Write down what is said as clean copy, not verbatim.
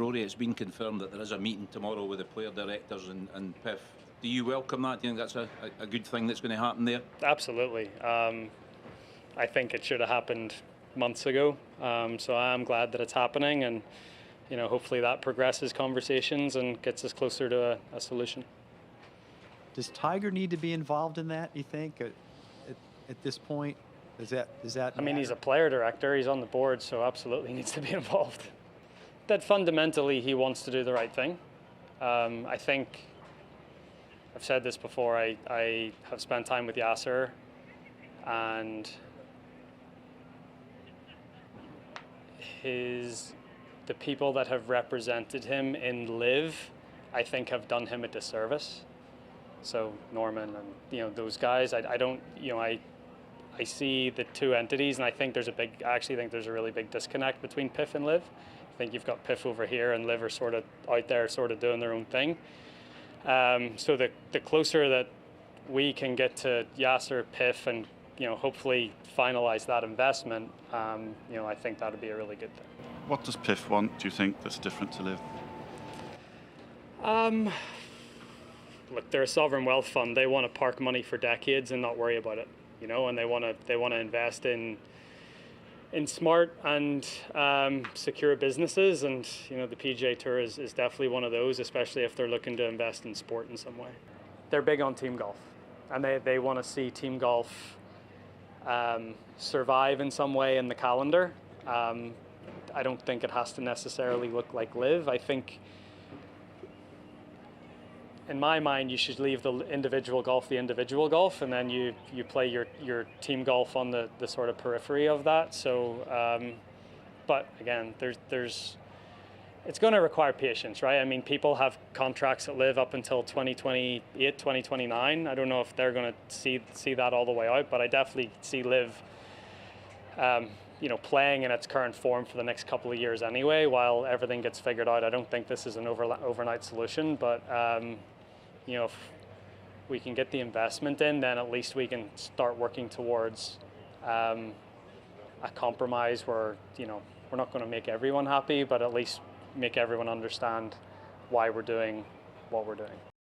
Rory, it's been confirmed that there is a meeting tomorrow with the player directors and PIF. Do you welcome that? Do you think that's a good thing that's going to happen there? Absolutely. I think it should have happened months ago. So I'm glad that it's happening, and hopefully that progresses conversations and gets us closer to a solution. Does Tiger need to be involved in that, you think, at this point? Does that I mean, matter? he's a player director. He's on the board, so absolutely he needs to be involved. That fundamentally he wants to do the right thing. I think I've said this before. I have spent time with Yasser, and the people that have represented him in LIV, I think, have done him a disservice. So Norman and those guys, I see the two entities, and I actually think there's a really big disconnect between PIF and LIV. I think you've got PIF over here and LIV are sort of out there, sort of doing their own thing. So the closer that we can get to Yasser, PIF, and hopefully finalize that investment, I think that would be a really good thing. What does PIF want, do you think, that's different to LIV? Look, they're a sovereign wealth fund. They want to park money for decades and not worry about it, and they want to invest in smart and secure businesses, and the PGA Tour is definitely one of those, especially if they're looking to invest in sport in some way. They're big on team golf, and they want to see team golf survive in some way in the calendar. I don't think it has to necessarily look like LIV. I think, in my mind, you should leave the individual golf, and then you play your team golf on the sort of periphery of that. So, but again, it's going to require patience, right? I mean, people have contracts that live up until 2028, 2029. I don't know if they're going to see that all the way out, but I definitely see LIV, playing in its current form for the next couple of years anyway, while everything gets figured out. I don't think this is an overnight solution, but if we can get the investment in, then at least we can start working towards a compromise where we're not going to make everyone happy, but at least make everyone understand why we're doing what we're doing.